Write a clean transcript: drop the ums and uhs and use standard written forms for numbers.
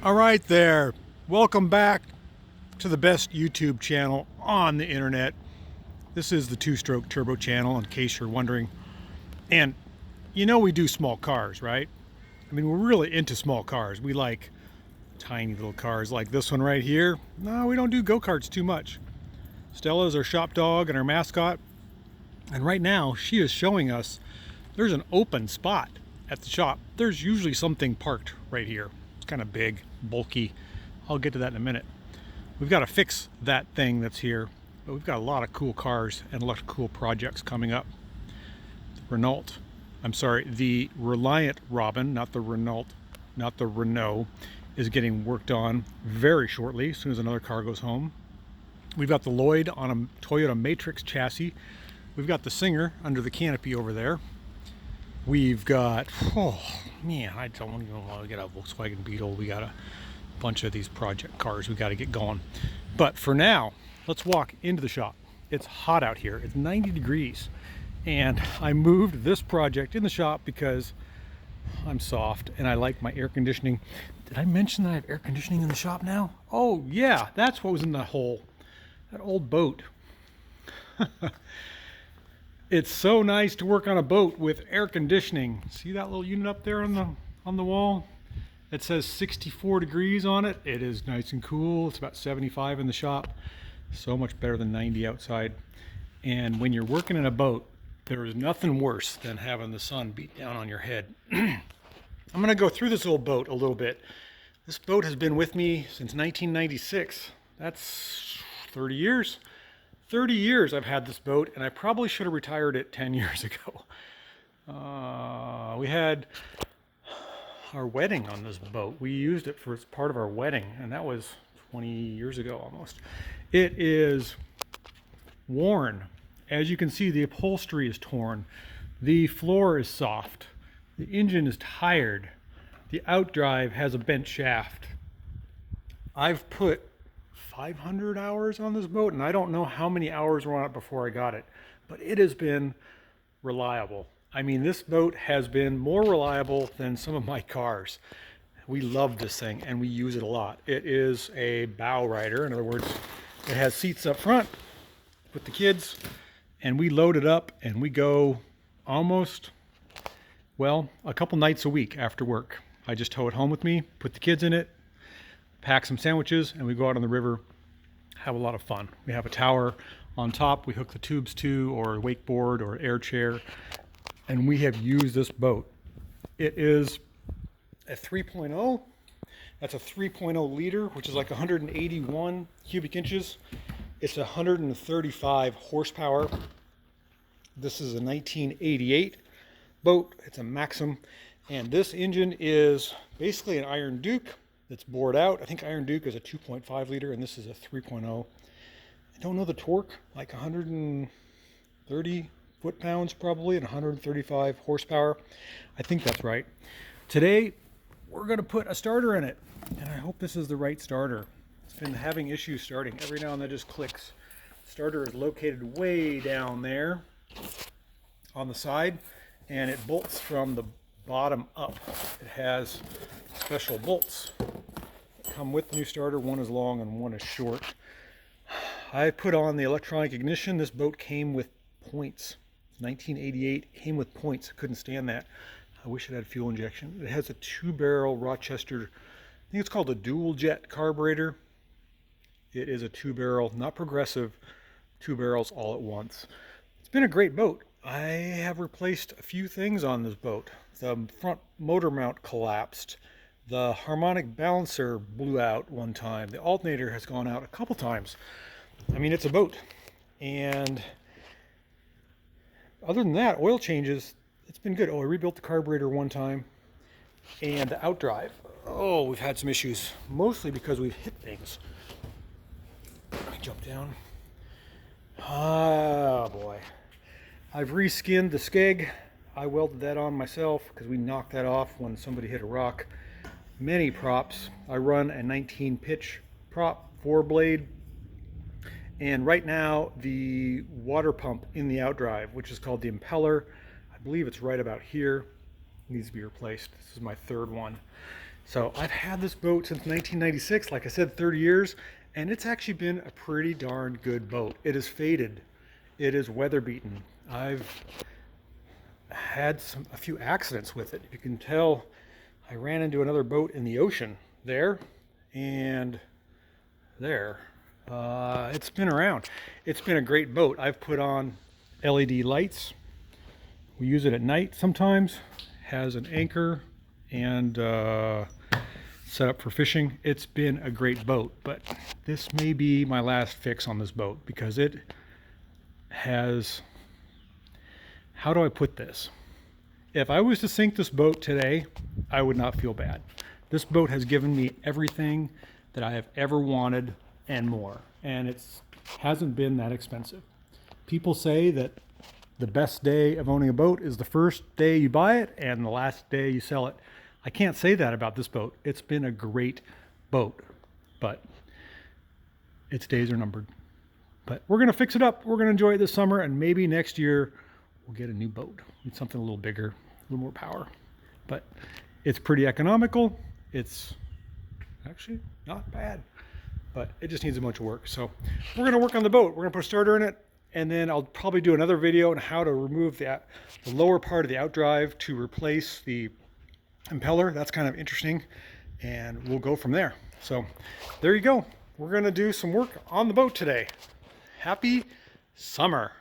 All right there. Welcome back to the best YouTube channel on the internet. This is the Two Stroke Turbo channel, in case you're wondering. And you know we do small cars, right? I mean, we're really into small cars. We like tiny little cars like this one right here. No, we don't do go-karts too much. Stella's our shop dog and our mascot. And right now, she is showing us there's an open spot at the shop. There's usually something parked right here. It's kind of big, bulky. I'll get to that in a minute. We've got to fix that thing that's here, but we've got a lot of cool cars and a lot of cool projects coming up. The Reliant Robin, not the Renault, not the Renault, is getting worked on very shortly, as soon as another car goes home. We've got the Lloyd on a Toyota Matrix chassis. We've got the Singer under the canopy over there. We've got, oh man, I don't even want to get a Volkswagen Beetle. We got a bunch of these project cars we got to get going. But for now, let's walk into the shop. It's hot out here. It's 90 degrees. And I moved this project in the shop because I'm soft and I like my air conditioning. Did I mention that I have air conditioning in the shop now? Oh yeah, that's what was in that hole. That old boat. It's so nice to work on a boat with air conditioning. See that little unit up there on the wall? It says 64 degrees on it. It is nice and cool. It's about 75 in the shop. So much better than 90 outside. And when you're working in a boat, there is nothing worse than having the sun beat down on your head. I'm gonna go through this old boat a little bit. This boat has been with me since 1996. That's 30 years. 30 years I've had this boat, and I probably should have retired it 10 years ago. We had our wedding on this boat. We used it for part of our wedding, and that was 20 years ago almost. It is worn. As you can see, the upholstery is torn. The floor is soft. The engine is tired. The outdrive has a bent shaft. I've put 500 hours on this boat, and I don't know how many hours were on it before I got it, but it has been reliable. I mean, this boat has been more reliable than some of my cars. We love this thing and we use it a lot. It is a bow rider. In other words, it has seats up front with the kids, and we load it up and we go almost, well, a couple nights a week after work. I just tow it home with me, put the kids in it, pack some sandwiches, and we go out on the river, have a lot of fun. We have a tower on top we hook the tubes to, or a wakeboard or air chair, and we have used this boat. It is a 3.0. That's a 3.0 liter, which is like 181 cubic inches. It's 135 horsepower. This is a 1988 boat. It's a Maxim, and this engine is basically an Iron Duke that's bored out. I think Iron Duke is a 2.5 liter, and this is a 3.0. I don't know the torque, like 130 foot-pounds probably, and 135 horsepower. I think that's right. Today, we're going to put a starter in it, and I hope this is the right starter. It's been having issues starting. Every now and then it just clicks. Starter is located way down there on the side, and it bolts from the bottom up. It has special bolts that come with the new starter. One is long and one is short. I put on the electronic ignition. This boat came with points. 1988, came with points. I couldn't stand that. I wish it had fuel injection. It has a 2-barrel Rochester, I think it's called a dual jet carburetor. It is a 2-barrel, not progressive, 2 barrels all at once. It's been a great boat. I have replaced a few things on this boat. The front motor mount collapsed. The harmonic balancer blew out one time. The alternator has gone out a couple times. I mean, it's a boat. And other than that, oil changes, it's been good. Oh, I rebuilt the carburetor one time. And the outdrive. Oh, we've had some issues. Mostly because we've hit things. Let me jump down. Oh boy. I've reskinned the skeg. I welded that on myself because we knocked that off when somebody hit a rock. Many props. I run a 19 pitch prop, 4-blade. And right now the water pump in the outdrive, which is called the impeller, I believe it's right about here, needs to be replaced. This is my third one. So I've had this boat since 1996, like I said, 30 years, and it's actually been a pretty darn good boat. It is faded. It is weather beaten. I've had a few accidents with it. You can tell I ran into another boat in the ocean there and there. It's been around. It's been a great boat. I've put on LED lights. We use it at night sometimes. Has an anchor and set up for fishing. It's been a great boat, but this may be my last fix on this boat because it has, how do I put this? If I was to sink this boat today, I would not feel bad. This boat has given me everything that I have ever wanted and more, and it hasn't been that expensive. People say that the best day of owning a boat is the first day you buy it and the last day you sell it. I can't say that about this boat. It's been a great boat, but its days are numbered. But we're gonna fix it up. We're gonna enjoy it this summer, and maybe next year we'll get a new boat. Need something a little bigger, a little more power. But it's pretty economical. It's actually not bad, but it just needs a bunch of work. So we're gonna work on the boat. We're gonna put a starter in it, and then I'll probably do another video on how to remove the lower part of the outdrive to replace the impeller. That's kind of interesting, and we'll go from there. So there you go. We're gonna do some work on the boat today. Happy summer.